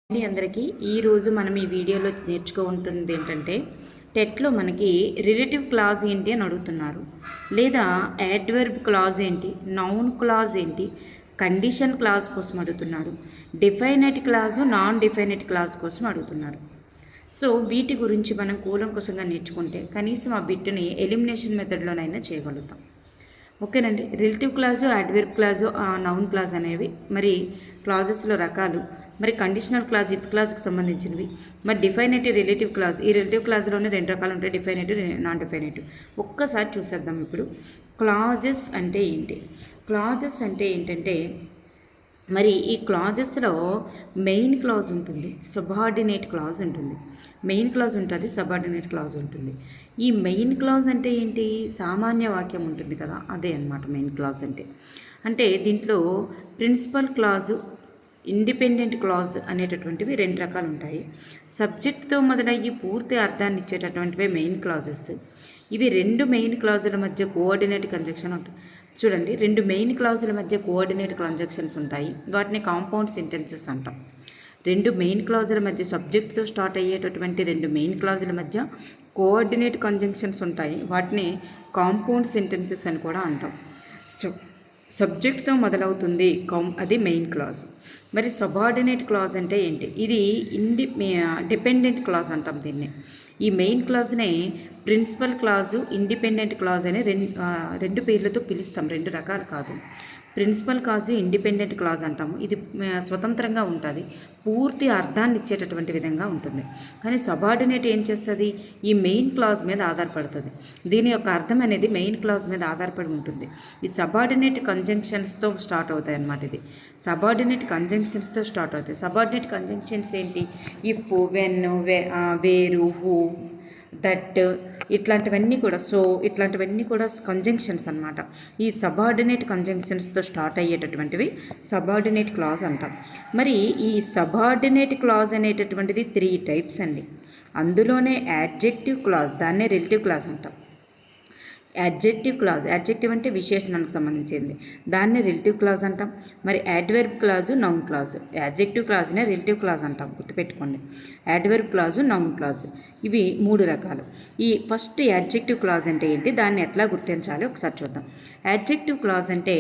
అందరికీ ఈరోజు మనం ఈ వీడియోలో నేర్చుకుంటుంది ఏంటంటే టెట్లో మనకి రిలేటివ్ క్లాజ్ ఏంటి అని అడుగుతున్నారు, లేదా యాడ్వర్బ్ క్లాజ్ ఏంటి, నౌన్ క్లాజ్ ఏంటి, కండిషన్ క్లాజ్ కోసం అడుగుతున్నారు, డిఫైనైట్ క్లాజు నాన్ డిఫైనైట్ క్లాజ్ కోసం అడుగుతున్నారు. సో వీటి గురించి మనం కూలంకుషంగా నేర్చుకుంటే కనీసం ఆ బిట్ని ఎలిమినేషన్ మెథడ్లోనైనా చేయగలుగుతాం. ఓకేనండి. Relative clause, adverb clause, noun clause అనేవి మరి క్లాజెస్లో రకాలు, మరి కండిషనల్ క్లాజ్ ఇఫ్ క్లాజ్కి సంబంధించినవి, మరి డిఫైనేటివ్ రిలేటివ్ క్లాజ్. ఈ రిలేటివ్ క్లాజ్లోనే రెండు రకాలు ఉంటాయి, డిఫైనేటివ్ నాన్ డిఫైనేటివ్. ఒక్కసారి చూసేద్దాం. ఇప్పుడు క్లాజెస్ అంటే ఏంటి? క్లాజెస్ అంటే ఏంటంటే మరి ఈ క్లాజెస్లో మెయిన్ క్లాజ్ ఉంటుంది, సబార్డినేట్ క్లాజ్ ఉంటుంది. మెయిన్ క్లాజ్ ఉంటుంది, సబార్డినేట్ క్లాజ్ ఉంటుంది. ఈ మెయిన్ క్లాజ్ అంటే ఏంటి? సామాన్య వాక్యం ఉంటుంది కదా, అదే అన్నమాట మెయిన్ క్లాజ్ అంటే. అంటే దీంట్లో ప్రిన్సిపల్ క్లాజు, ఇండిపెండెంట్ క్లాజ్ అనేటటువంటివి రెండు రకాలు ఉంటాయి. సబ్జెక్ట్తో మొదలయ్యి పూర్తి అర్థాన్ని ఇచ్చేటటువంటివే మెయిన్ క్లాజెస్. ఇవి రెండు మెయిన్ క్లాజుల మధ్య కోఆర్డినేట్ కంజంక్షన్ ఉంటుంది. చూడండి, రెండు మెయిన్ క్లాజుల మధ్య కోఆర్డినేట్ కంజంక్షన్స్ ఉంటాయి, వాటిని కాంపౌండ్ సెంటెన్సెస్ అంటాం. రెండు మెయిన్ క్లాజుల మధ్య సబ్జెక్ట్తో స్టార్ట్ అయ్యేటటువంటి రెండు మెయిన్ క్లాజుల మధ్య కోఆర్డినేట్ కంజంక్షన్స్ ఉంటాయి, వాటిని కాంపౌండ్ సెంటెన్సెస్ అని కూడా అంటాం. సో సబ్జెక్ట్తో మొదలవుతుంది, అది మెయిన్ క్లాజ్. మరి సబార్డినేట్ క్లాజ్ అంటే ఏంటి? ఇది డిపెండెంట్ క్లాజ్ అంటాం దీన్ని. ఈ మెయిన్ క్లాజ్నే ప్రిన్సిపల్ క్లాజు, ఇండిపెండెంట్ క్లాజ్ అనే రెండు పేర్లతో పిలుస్తాం, రెండు రకాలు కాదు. ప్రిన్సిపల్ క్లాజు, ఇండిపెండెంట్ క్లాజ్ అంటాము. ఇది స్వతంత్రంగా ఉంటుంది, పూర్తి అర్థాన్ని ఇచ్చేటటువంటి విధంగా ఉంటుంది. కానీ సబార్డినేట్ ఏం చేస్తుంది? ఈ మెయిన్ క్లాజ్ మీద ఆధారపడుతుంది. దీని యొక్క అర్థం అనేది మెయిన్ క్లాజ్ మీద ఆధారపడి ఉంటుంది. ఈ సబార్డినేట్ కంజంక్షన్స్తో స్టార్ట్ అవుతాయి అన్నమాట. ఇది సబార్డినేట్ కంజంక్షన్స్తో స్టార్ట్ అవుతాయి. సబార్డినేట్ కంజంక్షన్స్ ఏంటి? ఇఫ్, వెన్, వేరు, హూ, దట్, ఇట్లాంటివన్నీ కూడా, సో ఇట్లాంటివన్నీ కూడా కంజంక్షన్స్ అన్నమాట. ఈ సబార్డినేట్ కంజంక్షన్స్తో స్టార్ట్ అయ్యేటటువంటివి సబార్డినేట్ క్లాజ్ అంటాం. మరి ఈ సబార్డినేట్ క్లాజ్ అనేటటువంటిది 3 టైప్స్ అండి. అందులోనే యాడ్జెక్టివ్ క్లాజ్, దాన్నే రిలేటివ్ క్లాజ్ అంటాం. యాడ్జెక్టివ్ క్లాజ్, యాడ్జెక్టివ్ అంటే విశేషణానికి సంబంధించింది, దాన్ని రిలేటివ్ క్లాజ్ అంటాం. మరి adverb clause, noun clause. Adjective క్లాజ్నే రిలేటివ్ క్లాజ్ అంటాం, గుర్తుపెట్టుకోండి. యాడ్వర్బ్ క్లాజు, నౌన్ క్లాజ్, ఇవి 3 రకాలు. ఈ ఫస్ట్ యాడ్జెక్టివ్ క్లాజ్ అంటే ఏంటి, దాన్ని ఎట్లా గుర్తించాలి ఒకసారి చూద్దాం. యాడ్జెక్టివ్ క్లాజ్ అంటే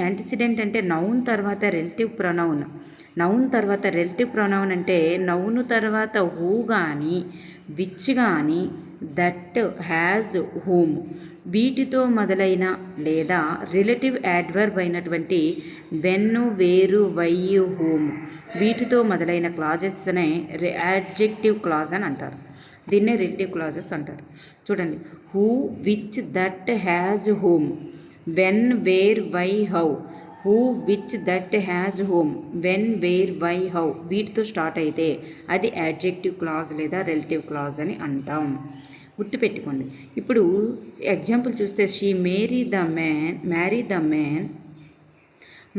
యాంటిసిడెంట్ అంటే నౌన్ తర్వాత రిలేటివ్ ప్రొనౌన్. నౌన్ తర్వాత రిలేటివ్ ప్రొనౌన్ అంటే నౌన్ తర్వాత హూ కానీ, విచ్ కానీ, దట్, హ్యాజ్, హూమ్, వీటితో మొదలైన లేదా రిలేటివ్ యాడ్వర్బ్ అయినటువంటి వెన్, వేరు, వై, హూమ్, వీటితో మొదలైన క్లాజెస్నే యాడ్జెక్టివ్ క్లాజ్ అని అంటారు. దీన్నే రిలేటివ్ క్లాజెస్ అంటారు. చూడండి, who, which, that, has, whom, when, where, why, how, who, which, that, has, whom, when, where, why, how, వీటితో స్టార్ట్ అయితే అది యాడ్జెక్టివ్ క్లాజ్ లేదా రిలేటివ్ క్లాజ్ అని అంటాం. గుర్తుపెట్టుకోండి. ఇప్పుడు ఎగ్జాంపుల్ చూస్తే షీ మ్యారీ ద మ్యాన్,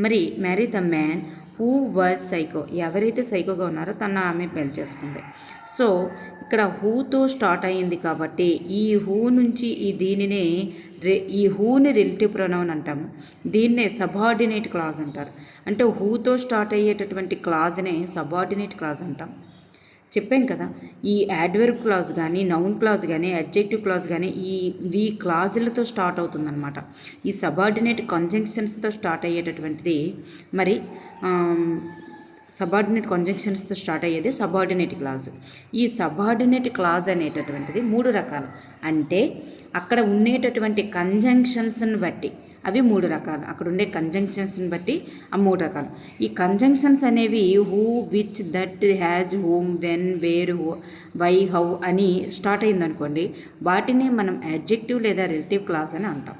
మరి marry the man who was psycho, ఎవరైతే సైకోగా ఉన్నారో ఆమె పెళ్లి చేసుకుంది. సో ఇక్కడ హూతో స్టార్ట్ అయ్యింది కాబట్టి ఈ హూ నుంచి ఈ హూని రిలేటివ్ ప్రొనౌన్ అంటాము. దీన్నే సబార్డినేట్ క్లాజ్ అంటారు. అంటే హూతో స్టార్ట్ అయ్యేటటువంటి క్లాజ్నే సబార్డినేట్ క్లాజ్ అంటాం. చెప్పాం కదా, ఈ యాడ్వర్బ్ క్లాజ్ కానీ, నౌన్ క్లాజ్ కానీ, అడ్జెక్టివ్ క్లాజ్ కానీ ఈ క్లాజులతో స్టార్ట్ అవుతుందన్నమాట. ఈ సబార్డినేట్ కంజంక్షన్స్తో స్టార్ట్ అయ్యేటటువంటిది మరి సబార్డినేట్ కంజంక్షన్స్తో స్టార్ట్ అయ్యేది సబార్డినేట్ క్లాజ్. ఈ సబార్డినేట్ క్లాజ్ అనేటటువంటిది 3 రకాలు. అంటే అక్కడ ఉండేటటువంటి కంజంక్షన్స్ని బట్టి అవి 3 రకాలు. అక్కడ ఉండే కంజంక్షన్స్ని బట్టి ఆ 3 రకాలు. ఈ కంజంక్షన్స్ అనేవి who, which, that, has, whom, when, where, why, how అని స్టార్ట్ అయిందనుకోండి, వాటినే మనం యాడ్జెక్టివ్ లేదా రిలేటివ్ క్లాజ్ అని అంటాం.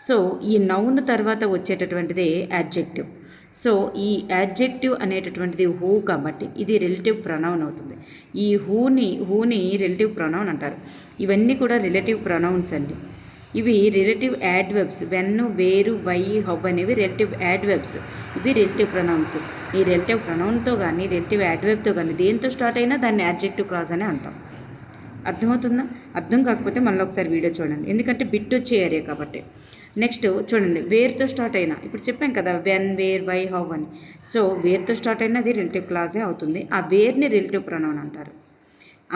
సో ఈ నౌన్ తర్వాత వచ్చేటటువంటిది యాడ్జెక్టివ్. సో ఈ యాడ్జెక్టివ్ అనేటటువంటిది హూ కాబట్టి ఇది రిలేటివ్ ప్రొనౌన్ అవుతుంది. ఈ హూని రిలేటివ్ ప్రొనౌన్ అంటారు. ఇవన్నీ కూడా రిలేటివ్ ప్రొనౌన్స్ అండి. ఇవి రిలేటివ్ యాడ్వర్బ్స్. వెన్, వేరు, వై, హౌ అనేవి రిలేటివ్ యాడ్వర్బ్స్, ఇవి రిలేటివ్ ప్రొనౌన్స్. ఈ రిలేటివ్ ప్రొనౌన్తో కానీ, రిలేటివ్ యాడ్వర్బ్తో కానీ దేంతో స్టార్ట్ అయినా దాన్ని యాడ్జెక్టివ్ క్లాజ్ అని అంటాం. అర్థమవుతుందా? అర్థం కాకపోతే మళ్ళీ ఒకసారి వీడియో చూడండి, ఎందుకంటే బిట్ వచ్చే ఏరియా కాబట్టి. నెక్స్ట్ చూడండి, వేర్తో స్టార్ట్ అయినా, ఇప్పుడు చెప్పాం కదా వెన్, వేర్, వై, హౌ అని. సో వేర్తో స్టార్ట్ అయినా అది రిలేటివ్ క్లాజే అవుతుంది. ఆ వేర్ని రిలేటివ్ ప్రొనౌన్ అంటారు,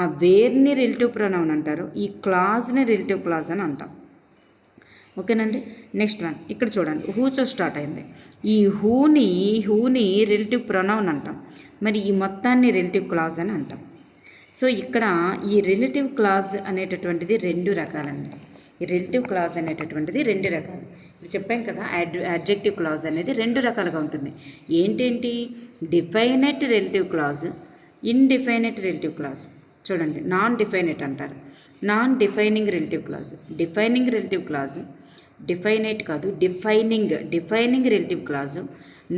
ఆ వేర్ని రిలేటివ్ ప్రొనౌన్ అంటారు, ఈ క్లాజ్ని రిలేటివ్ క్లాజ్ అని అంటాం. ఓకేనండి. నెక్స్ట్ వన్ ఇక్కడ చూడండి, హూతో స్టార్ట్ అయింది. ఈ హూని రిలేటివ్ ప్రొనౌన్ అంటాం, మరి ఈ మొత్తాన్ని రిలేటివ్ క్లాజ్ అని అంటాం. సో ఇక్కడ ఈ రిలేటివ్ క్లాజ్ అనేటటువంటిది రెండు రకాలండి. ఈ రిలేటివ్ క్లాజ్ అనేటటువంటిది రెండు రకాలు. ఇప్పుడు చెప్పాం కదా, అడ్జెక్టివ్ క్లాజ్ అనేది రెండు రకాలుగా ఉంటుంది. ఏంటేంటి? Definite relative clause, indefinite relative clause. చూడండి, నాన్ డిఫైనెట్ అంటారు, non defining relative clause, defining relative clause, definite కాదు defining relative clause,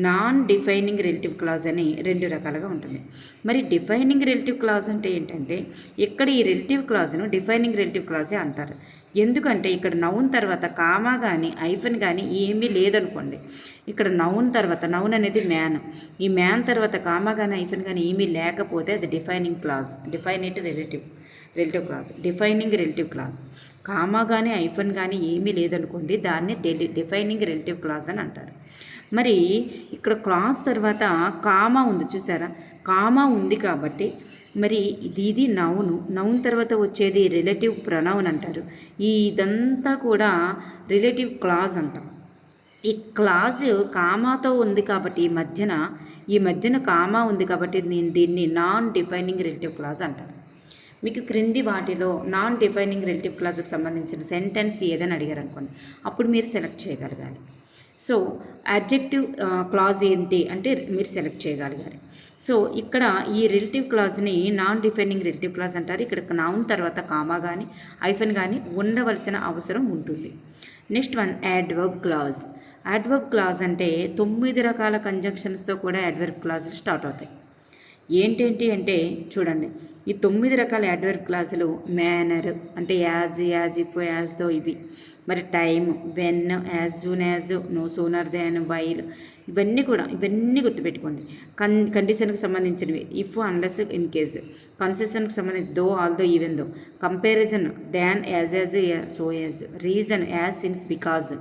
non defining relative clause అని రెండు రకాలుగా ఉంటుంది. మరి డిఫైనింగ్ రిలేటివ్ క్లాజ్ అంటే ఏంటంటే, ఇక్కడ ఈ రిలేటివ్ క్లాజ్ను డిఫైనింగ్ రిలేటివ్ క్లాజే అంటారు. ఎందుకంటే ఇక్కడ నౌన్ తర్వాత కామా కానీ ఐఫన్ కానీ ఏమీ లేదనుకోండి, ఇక్కడ నౌన్ తర్వాత, నౌన్ అనేది మ్యాన్, ఈ మ్యాన్ తర్వాత కామా కానీ ఐఫన్ కానీ ఏమీ లేకపోతే అది defining clause, definite relative clause, defining relative clause. Comma కానీ ఐఫన్ కానీ ఏమీ లేదనుకోండి, దాన్ని డిఫైనింగ్ రిలేటివ్ క్లాజ్ అని అంటారు. మరి ఇక్కడ క్లాజ్ తర్వాత కామా ఉంది, చూసారా? కామా ఉంది కాబట్టి మరి ఇది నౌన్ తర్వాత వచ్చేది రిలేటివ్ ప్రొనౌన్ అంటారు. ఇదంతా కూడా రిలేటివ్ క్లాజ్ అంటాం. ఈ క్లాజ్ కామాతో ఉంది కాబట్టి ఈ మధ్యన కామా ఉంది కాబట్టి నేను దీన్ని నాన్ డిఫైనింగ్ రిలేటివ్ క్లాజ్ అంటాను. మీకు క్రింది వాటిలో నాన్ డిఫైనింగ్ రిలేటివ్ క్లాజ్కి సంబంధించిన సెంటెన్స్ ఏదని అడిగారు అనుకోండి, అప్పుడు మీరు సెలెక్ట్ చేయగలగాలి. సో అడ్జెక్టివ్ క్లాజ్ ఏంటి అంటే మీరు సెలెక్ట్ చేయగలిగారు. సో ఇక్కడ ఈ రిలేటివ్ క్లాజ్ని నాన్ డిఫైనింగ్ రిలేటివ్ క్లాజ్ అంటారు. ఇక్కడ నౌన్ తర్వాత కామా కానీ ఐఫన్ కానీ ఉండవలసిన అవసరం ఉంటుంది. Next one, adverb clause. Adverb clause అంటే 9 రకాల కంజంక్షన్స్తో కూడా యాడ్వర్బ్ క్లాజులు స్టార్ట్ అవుతాయి. ఏంటేంటి అంటే చూడండి, ఈ 9 రకాల యాడ్వర్బ్ క్లాజులు మేనర్ అంటే యాజ్, ఇఫ్, యాజ్ దో ఇవి. మరి time, when, as soon as, no sooner than, while, ఇవన్నీ గుర్తుపెట్టుకోండి. కండిషన్కి సంబంధించినవి ఇఫ్, అన్లెస్, ఇన్ కేస్. కన్సెషన్కి సంబంధించి though, although, even though. Comparison than, as, so as. Reason as, since, because.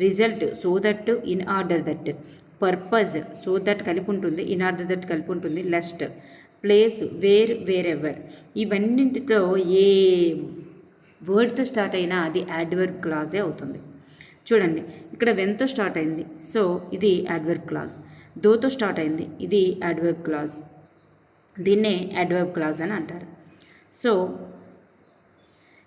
Result so that, in order that. Purpose so that కలిపి ఉంటుంది, in order that కలిపి ఉంటుంది. Lest, place, wherever. ఇవన్నింటితో ఏ వర్డ్తో start అయినా అది adverb క్లాజే అవుతుంది. చూడండి, ఇక్కడ వెన్తో స్టార్ట్ అయింది, సో ఇది యాడ్వర్బ్ క్లాజ్. దోతో స్టార్ట్ అయింది, ఇది యాడ్వర్బ్ క్లాజ్, దీన్నే యాడ్వర్బ్ క్లాజ్ అని అంటారు. So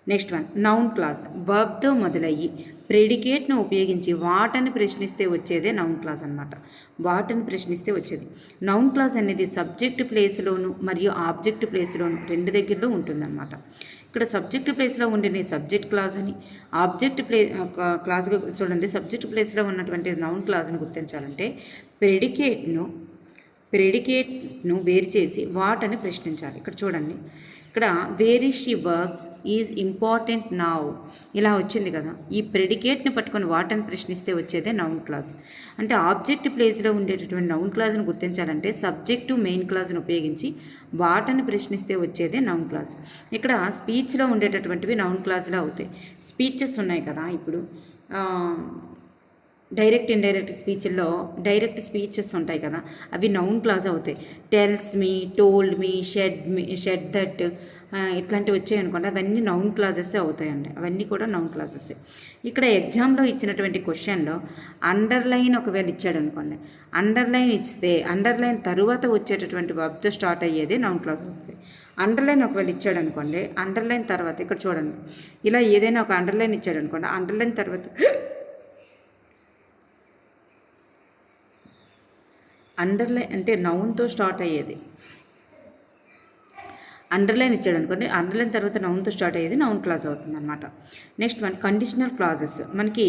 next one, noun clause. వర్బ్తో మొదలయ్యి ప్రెడికేట్ను ఉపయోగించి వాటని ప్రశ్నిస్తే వచ్చేదే నౌన్ క్లాజ్ అనమాట. వాటని ప్రశ్నిస్తే వచ్చేది. నౌన్ క్లాజ్ అనేది సబ్జెక్ట్ ప్లేస్లోను మరియు ఆబ్జెక్ట్ ప్లేస్లోను రెండు దగ్గరలో ఉంటుందన్నమాట. ఇక్కడ సబ్జెక్ట్ ప్లేస్లో ఉండే సబ్జెక్ట్ క్లాజ్ అని, ఆబ్జెక్ట్ క్లాజ్గా చూడండి. సబ్జెక్ట్ ప్లేస్లో ఉన్నటువంటి నౌన్ క్లాజ్ని గుర్తించాలంటే ప్రెడికేట్ను వేరు చేసి వాటని ప్రశ్నించాలి. ఇక్కడ చూడండి, ఇక్కడ where is she works is important now ఇలా వచ్చింది కదా. ఈ ప్రెడికేట్ని పట్టుకొని వాటని ప్రశ్నిస్తే వచ్చేదే నౌన్ క్లాజ్. అంటే ఆబ్జెక్ట్ ప్లేస్లో ఉండేటటువంటి నౌన్ క్లాజ్ను గుర్తించాలంటే సబ్జెక్టు మెయిన్ క్లాజ్ను ఉపయోగించి వాటని ప్రశ్నిస్తే వచ్చేదే నౌన్ క్లాజ్. ఇక్కడ స్పీచ్లో ఉండేటటువంటివి నౌన్ క్లాజ్లో అవుతాయి. స్పీచెస్ ఉన్నాయి కదా, ఇప్పుడు డైరెక్ట్ ఇండైరెక్ట్ స్పీచ్ల్లో డైరెక్ట్ స్పీచెస్ ఉంటాయి కదా, అవి నౌన్ క్లాజ్ అవుతాయి. Tells me, told me, shed that ఇట్లాంటివి వచ్చాయి అనుకోండి, అవన్నీ నౌన్ క్లాజెస్ అవుతాయండి. అవన్నీ కూడా నౌన్ క్లాజెస్. ఇక్కడ ఎగ్జామ్లో ఇచ్చినటువంటి క్వశ్చన్లో అండర్లైన్ ఒకవేళ ఇచ్చాడు అనుకోండి, అండర్లైన్ ఇస్తే అండర్లైన్ తరువాత వచ్చేటటువంటి వర్బ్తో స్టార్ట్ అయ్యేది నౌన్ క్లాజ్ అవుతుంది. అండర్లైన్ ఒకవేళ ఇచ్చాడు అనుకోండి, అండర్లైన్ తర్వాత ఇక్కడ చూడండి, ఇలా ఏదైనా ఒక అండర్లైన్ ఇచ్చాడు అనుకోండి, అండర్లైన్ తర్వాత అండర్లైన్ అంటే నౌన్తో స్టార్ట్ అయ్యేది. అండర్లైన్ ఇచ్చాడు అనుకోండి, అండర్లైన్ తర్వాత నౌన్తో స్టార్ట్ అయ్యేది నౌన్ క్లాజ్ అవుతుంది అనమాట. Next one, conditional clauses. మనకి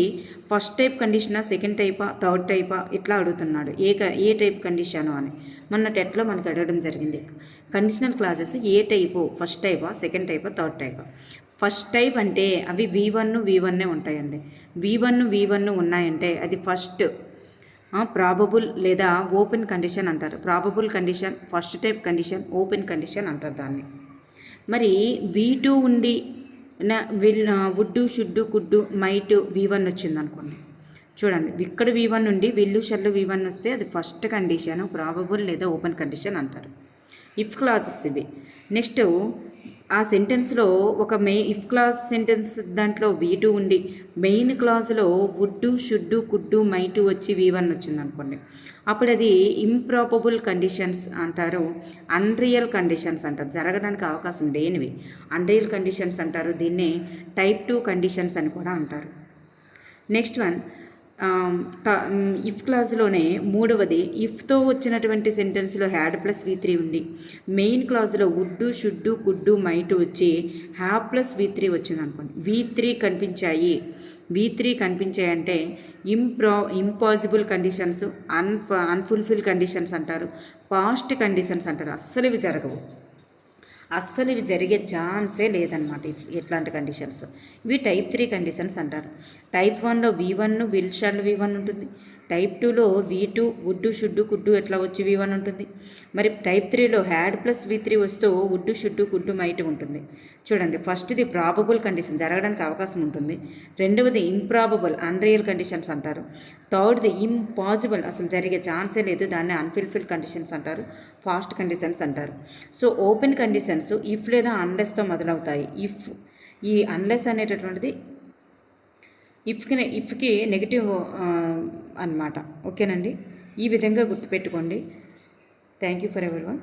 ఫస్ట్ టైప్ కండిషనా, సెకండ్ టైపా, థర్డ్ టైపా ఇట్లా అడుగుతున్నాడు. ఏ టైప్ కండిషను అని మొన్న టెట్లో మనకి అడగడం జరిగింది. కండిషనల్ క్లాజెస్ ఏ టైపు, ఫస్ట్ టైపా, సెకండ్ టైపా, థర్డ్ టైపా. ఫస్ట్ టైప్ అంటే అవి V1 ఉంటాయండి. V1 ఉన్నాయంటే అది ఫస్ట్ ప్రాబబుల్ లేదా ఓపెన్ కండిషన్ అంటారు. Probable condition, first type condition, open condition అంటారు దాన్ని. మరి V2 ఉండి వుడ్డు షుడ్డు కుడ్డు మైట్ V1 వచ్చింది అనుకోండి. చూడండి, ఇక్కడ V1 నుండి విల్లు షల్లు V1 వస్తే అది ఫస్ట్ కండిషన్, ప్రాబబుల్ లేదా ఓపెన్ కండిషన్ అంటారు. ఇఫ్ క్లాజెస్ ఇవి. నెక్స్ట్ ఆ సెంటెన్స్లో ఒక ఇఫ్ క్లాజ్ సెంటెన్స్ దాంట్లో V2 ఉండి మెయిన్ క్లాజ్లో వుడ్డు షుడ్డు కుడ్డు మైటు వచ్చి V1 వచ్చింది అనుకోండి, అప్పుడు అది ఇంప్రాబబుల్ కండిషన్స్ అంటారు, అన్రియల్ కండిషన్స్ అంటారు, జరగడానికి అవకాశం లేనివి అన్రియల్ కండిషన్స్ అంటారు. దీన్నే టైప్ 2 కండిషన్స్ అని కూడా అంటారు. నెక్స్ట్ వన్, ఇఫ్ క్లాజ్లోనే మూడవది, ఇఫ్తో వచ్చినటువంటి సెంటెన్స్లో హ్యాడ్ ప్లస్ V3 ఉండి మెయిన్ క్లాజ్లో వుడ్డు షుడ్డు కుడ్డు మైటు వచ్చి హ్యావ్ ప్లస్ V3 వచ్చింది అనుకోండి, V3 కనిపించాయి అంటే ఇంపాసిబుల్ కండిషన్స్, అన్ఫుల్ఫిల్ కండిషన్స్ అంటారు, పాస్ట్ కండిషన్స్ అంటారు. అస్సలు ఇవి జరిగే ఛాన్సే లేదనమాట ఎట్లాంటి కండిషన్స్. ఇవి టైప్ 3 కండిషన్స్ అంటారు. టైప్ 1లో V1 విల్ షల్ V1 ఉంటుంది. టైప్ 2లో V2 వుడ్డు షుడ్డు కుడ్డు ఎట్లా వచ్చి V1 ఉంటుంది. మరి టైప్ 3లో హ్యాడ్ ప్లస్ V3 వస్తూ వుడ్డు షుడ్డు కుడ్డు మైట్ ఉంటుంది. చూడండి, ఫస్ట్ది ప్రాబబుల్ కండిషన్, జరగడానికి అవకాశం ఉంటుంది. రెండవది ఇంప్రాబబుల్, అన్రియల్ కండిషన్స్ అంటారు. థర్డ్ది ఇంపాసిబుల్, అసలు జరిగే ఛాన్సే లేదు, దాన్ని అన్ఫుల్ఫిల్ కండిషన్స్ అంటారు, ఫాస్ట్ కండిషన్స్ అంటారు. సో ఓపెన్ కండిషన్స్ ఇఫ్ లేదా అన్లెస్తో మొదలవుతాయి. ఈ అన్లెస్ అనేటటువంటిది ఇఫ్కి నెగిటివ్ అన్నమాట. ఓకేనండి, ఈ విధంగా గుర్తుపెట్టుకోండి. Thank you for everyone.